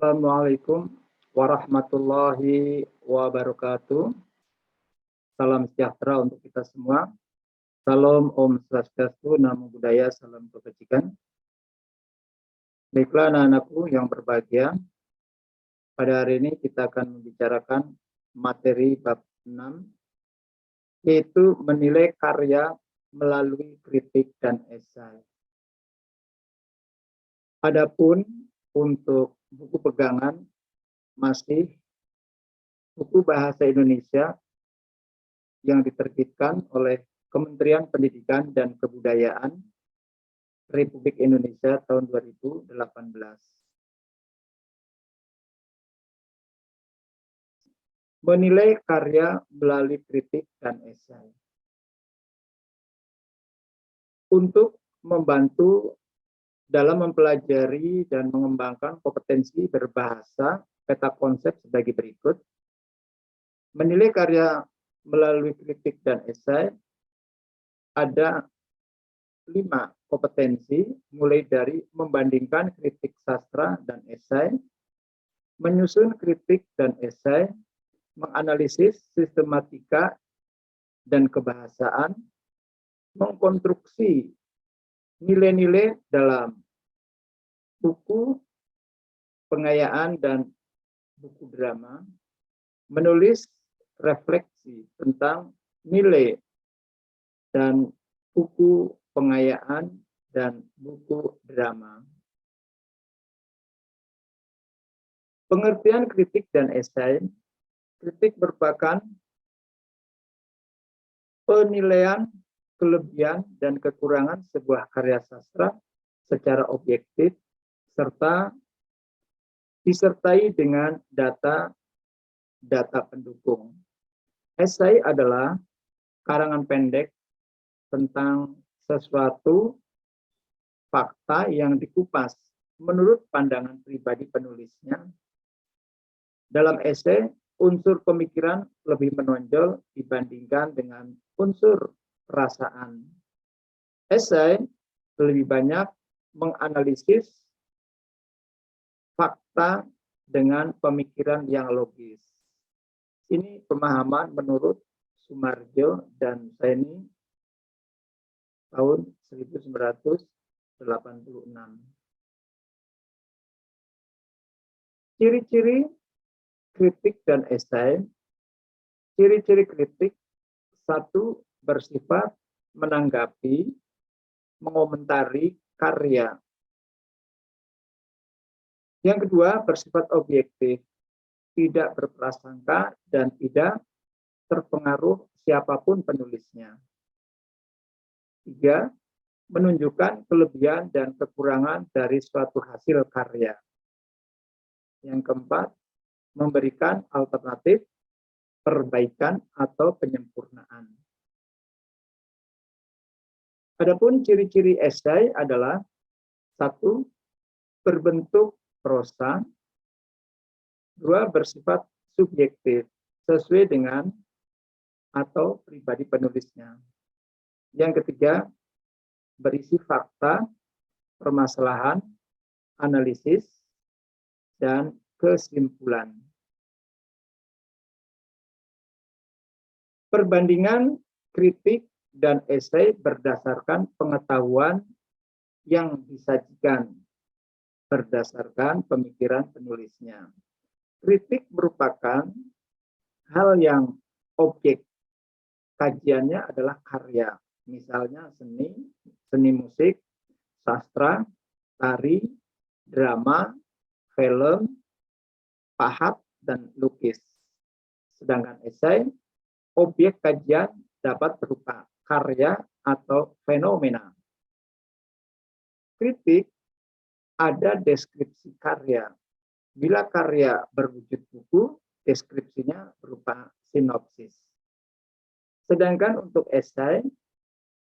Assalamualaikum warahmatullahi wabarakatuh. Salam sejahtera untuk kita semua. Salam Om Swastiastu, Namo Buddhaya, salam kebajikan. Baiklah anak-anakku yang berbahagia, pada hari ini kita akan membicarakan materi bab 6, yaitu menilai karya melalui kritik dan esai. Adapun untuk buku pegangan masih buku Bahasa Indonesia yang diterbitkan oleh Kementerian Pendidikan dan Kebudayaan Republik Indonesia tahun 2018. Menilai karya melalui kritik dan esai. Untuk membantu dalam mempelajari dan mengembangkan kompetensi berbahasa, peta konsep sebagai berikut. Menilai karya melalui kritik dan esai ada 5 kompetensi, mulai dari membandingkan kritik sastra dan esai, menyusun kritik dan esai, menganalisis sistematika dan kebahasaan, mengkonstruksi nilai-nilai dalam buku pengayaan dan buku drama, menulis refleksi tentang nilai dan buku pengayaan dan buku drama. Pengertian kritik dan esai. Kritik merupakan penilaian kelebihan dan kekurangan sebuah karya sastra secara objektif serta disertai dengan data pendukung. Esai adalah karangan pendek tentang sesuatu fakta yang dikupas menurut pandangan pribadi penulisnya. Dalam esai, unsur pemikiran lebih menonjol dibandingkan dengan unsur perasaan. Esai lebih banyak menganalisis fakta dengan pemikiran yang logis. Ini pemahaman menurut Sumarjo dan Saini tahun 1986. Ciri-ciri kritik dan esai. Ciri-ciri kritik: 1. Bersifat menanggapi, mengomentari karya. Yang kedua, bersifat objektif, tidak berprasangka dan tidak terpengaruh siapapun penulisnya. 3. Menunjukkan kelebihan dan kekurangan dari suatu hasil karya. Yang keempat, memberikan alternatif, perbaikan atau penyempurnaan. Adapun ciri-ciri esai adalah: 1. Berbentuk prosa. 2. Bersifat subjektif, sesuai dengan atau pribadi penulisnya. Yang ketiga, berisi fakta, permasalahan, analisis, dan kesimpulan. Perbandingan kritik dan esai berdasarkan pengetahuan yang disajikan berdasarkan pemikiran penulisnya. Kritik merupakan hal yang objek kajiannya adalah karya, misalnya seni musik, sastra, tari, drama, film, pahat, dan lukis. Sedangkan esai, objek kajian dapat berupa karya atau fenomena. Kritik ada deskripsi karya. Bila karya berwujud buku, deskripsinya berupa sinopsis. Sedangkan untuk esai,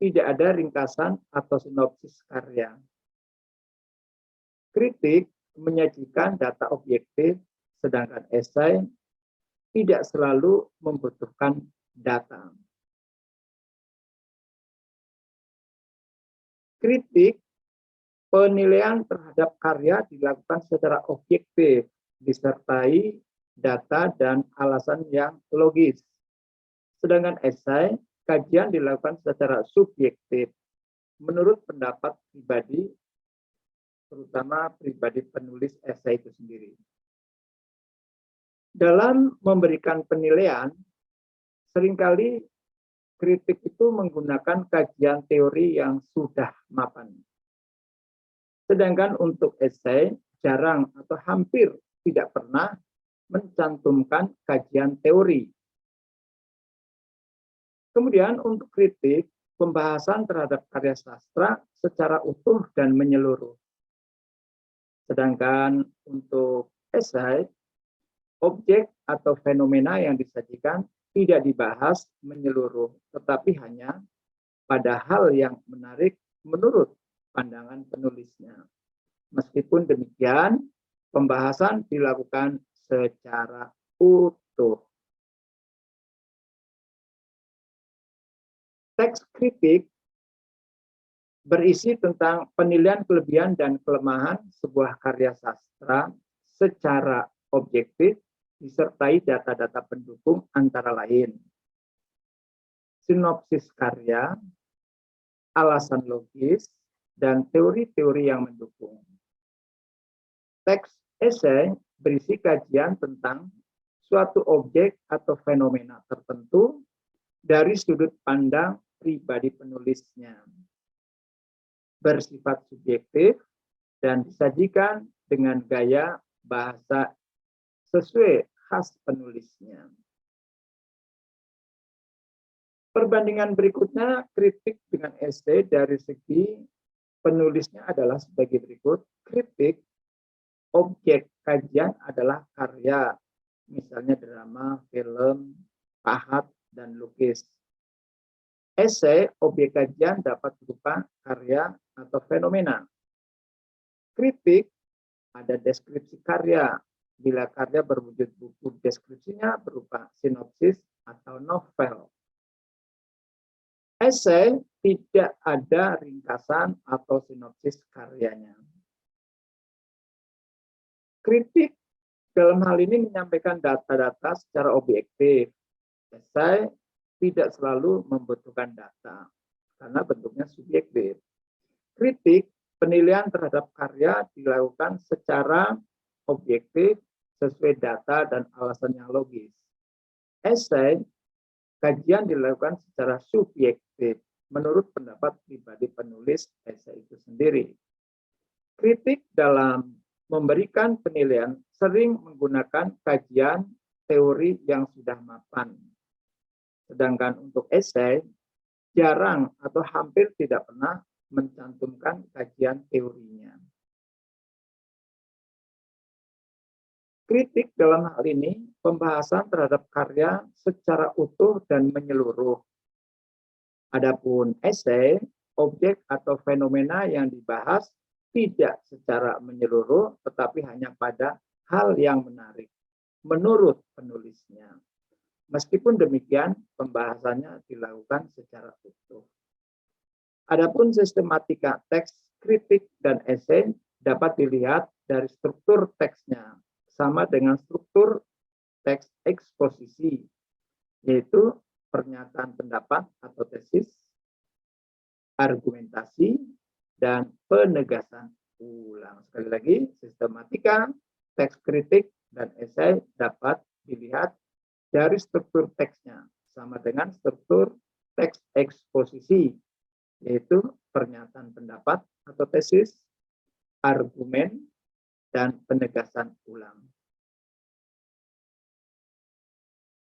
tidak ada ringkasan atau sinopsis karya. Kritik menyajikan data objektif, sedangkan esai tidak selalu membutuhkan data. Kritik, penilaian terhadap karya dilakukan secara objektif disertai data dan alasan yang logis. Sedangkan esai, kajian dilakukan secara subjektif menurut pendapat pribadi, terutama pribadi penulis esai itu sendiri. Dalam memberikan penilaian, seringkali kritik itu menggunakan kajian teori yang sudah mapan. Sedangkan untuk esai, jarang atau hampir tidak pernah mencantumkan kajian teori. Kemudian untuk kritik, pembahasan terhadap karya sastra secara utuh dan menyeluruh. Sedangkan untuk esai, objek atau fenomena yang disajikan tidak dibahas menyeluruh, tetapi hanya pada hal yang menarik menurut pandangan penulisnya. Meskipun demikian, pembahasan dilakukan secara utuh. Teks kritik berisi tentang penilaian kelebihan dan kelemahan sebuah karya sastra secara objektif disertai data-data pendukung antara lain sinopsis karya, alasan logis, dan teori-teori yang mendukung. Teks esai berisi kajian tentang suatu objek atau fenomena tertentu dari sudut pandang pribadi penulisnya. Bersifat subjektif dan disajikan dengan gaya bahasa sesuai khas penulisnya. Perbandingan berikutnya, kritik dengan esai dari segi penulisnya adalah sebagai berikut. Kritik, objek kajian adalah karya, misalnya drama, film, pahat, dan lukis. Esai, objek kajian dapat berupa karya atau fenomena. Kritik, ada deskripsi karya. Bila karya berwujud buku, deskripsinya berupa sinopsis atau novel. Esai tidak ada ringkasan atau sinopsis karyanya. Kritik dalam hal ini menyampaikan data-data secara objektif. Esai tidak selalu membutuhkan data karena bentuknya subjektif. Kritik, penilaian terhadap karya dilakukan secara objektif sesuai data dan alasan yang logis. Esai, kajian dilakukan secara subjektif menurut pendapat pribadi penulis esai itu sendiri. Kritik dalam memberikan penilaian sering menggunakan kajian teori yang sudah mapan. Sedangkan untuk esai, jarang atau hampir tidak pernah mencantumkan kajian teorinya. Kritik dalam hal ini pembahasan terhadap karya secara utuh dan menyeluruh. Adapun esai, objek atau fenomena yang dibahas tidak secara menyeluruh, tetapi hanya pada hal yang menarik menurut penulisnya. Meskipun demikian, pembahasannya dilakukan secara utuh. Adapun sistematika teks, kritik, dan esai dapat dilihat dari struktur teksnya, sama dengan struktur teks eksposisi, yaitu pernyataan pendapat atau tesis, argumentasi, dan penegasan ulang. Sekali lagi, sistematika teks kritik dan esai dapat dilihat dari struktur teksnya, sama dengan struktur teks eksposisi, yaitu pernyataan pendapat atau tesis, argumen, dan penegasan ulang.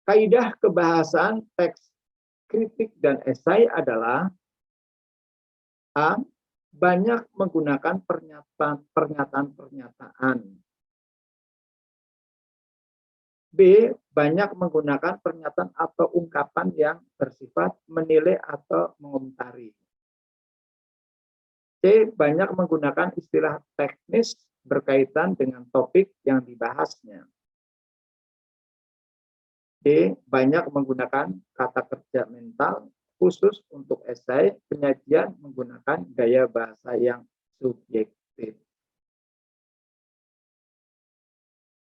Kaidah kebahasan teks kritik dan esai adalah A. Banyak menggunakan pernyataan-pernyataan. B. Banyak menggunakan pernyataan atau ungkapan yang bersifat menilai atau mengomentari. C. Banyak menggunakan istilah teknis berkaitan dengan topik yang dibahasnya. D. Banyak menggunakan kata kerja mental khusus untuk esai, penyajian menggunakan gaya bahasa yang subjektif.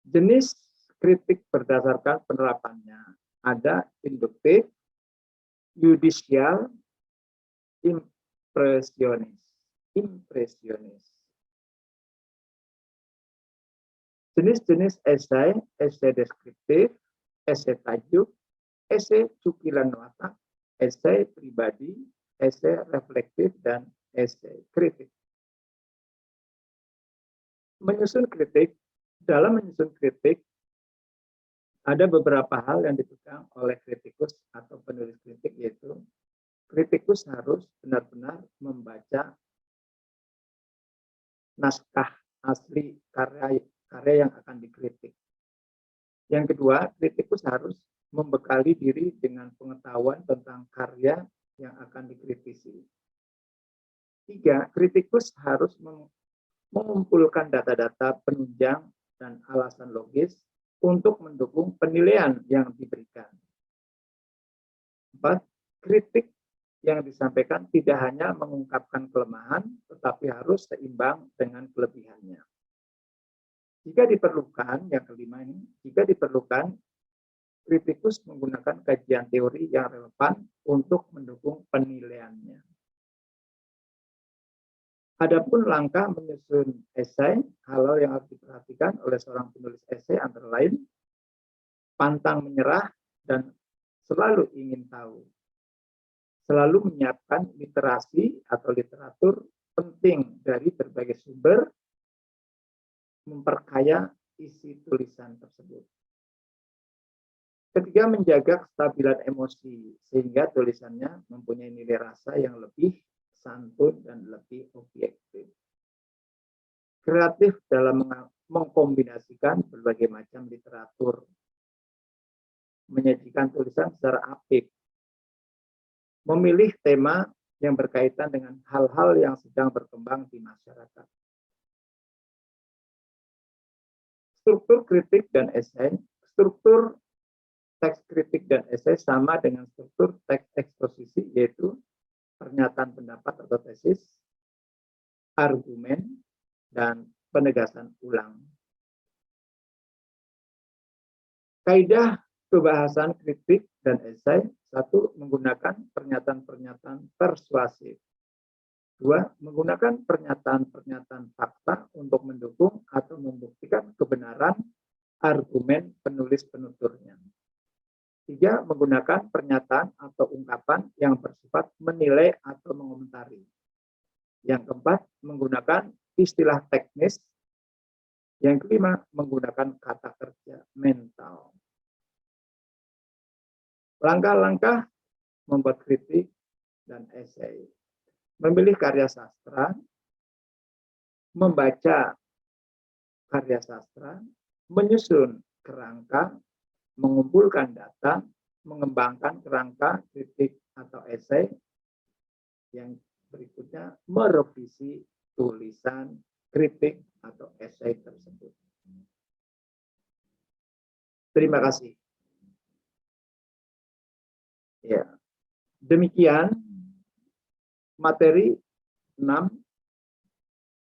Jenis kritik berdasarkan penerapannya ada induktif, yudisial, impresionis. Jenis-jenis esai, esai deskriptif, esai tajuk, esai cukilan watak, esai pribadi, esai reflektif, dan esai kritik. Menyusun kritik, dalam menyusun kritik, ada beberapa hal yang dipegang oleh kritikus atau penulis kritik, yaitu kritikus harus benar-benar membaca naskah asli karya yang akan dikritik. Yang kedua, kritikus harus membekali diri dengan pengetahuan tentang karya yang akan dikritisi. Tiga, kritikus harus mengumpulkan data-data penunjang dan alasan logis untuk mendukung penilaian yang diberikan. Empat, kritik yang disampaikan tidak hanya mengungkapkan kelemahan, tetapi harus seimbang dengan kelebihannya. Jika diperlukan, yang kelima ini, jika diperlukan, kritikus menggunakan kajian teori yang relevan untuk mendukung penilaiannya. Adapun langkah menyusun esai, hal yang harus diperhatikan oleh seorang penulis esai antara lain, pantang menyerah dan selalu ingin tahu. Selalu menyiapkan literasi atau literatur penting dari berbagai sumber, memperkaya isi tulisan tersebut. Ketiga, menjaga kestabilan emosi sehingga tulisannya mempunyai nilai rasa yang lebih santun dan lebih objektif. Kreatif dalam mengkombinasikan berbagai macam literatur, menyajikan tulisan secara apik, memilih tema yang berkaitan dengan hal-hal yang sedang berkembang di masyarakat. Struktur kritik dan esai, struktur teks kritik dan esai sama dengan struktur teks eksposisi, yaitu pernyataan pendapat atau tesis, argumen, dan penegasan ulang. Kaidah kebahasan kritik dan esai, satu, menggunakan pernyataan-pernyataan persuasif. Dua, menggunakan pernyataan-pernyataan fakta untuk mendukung atau membuktikan kebenaran argumen penulis penuturnya. Tiga, menggunakan pernyataan atau ungkapan yang bersifat menilai atau mengomentari. Yang keempat, menggunakan istilah teknis. Yang kelima, menggunakan kata kerja mental. Langkah-langkah membuat kritik dan esai. Memilih karya sastra, membaca karya sastra, menyusun kerangka, mengumpulkan data, mengembangkan kerangka kritik atau esai. Yang berikutnya, merevisi tulisan kritik atau esai tersebut. Terima kasih. Ya, demikian materi 6,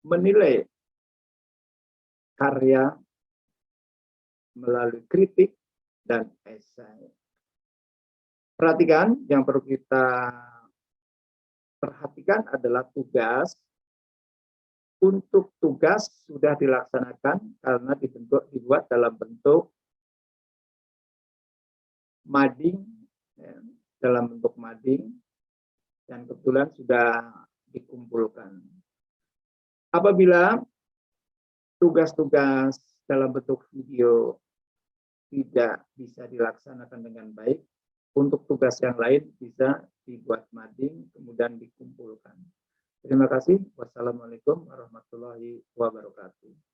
menilai karya melalui kritik dan esai. Perhatikan, yang perlu kita perhatikan adalah tugas. Untuk tugas sudah dilaksanakan karena dibuat dalam bentuk mading, ya, dalam bentuk mading, dan kebetulan sudah dikumpulkan. Apabila tugas-tugas dalam bentuk video tidak bisa dilaksanakan dengan baik, untuk tugas yang lain bisa dibuat mading, kemudian dikumpulkan. Terima kasih. Wassalamualaikum warahmatullahi wabarakatuh.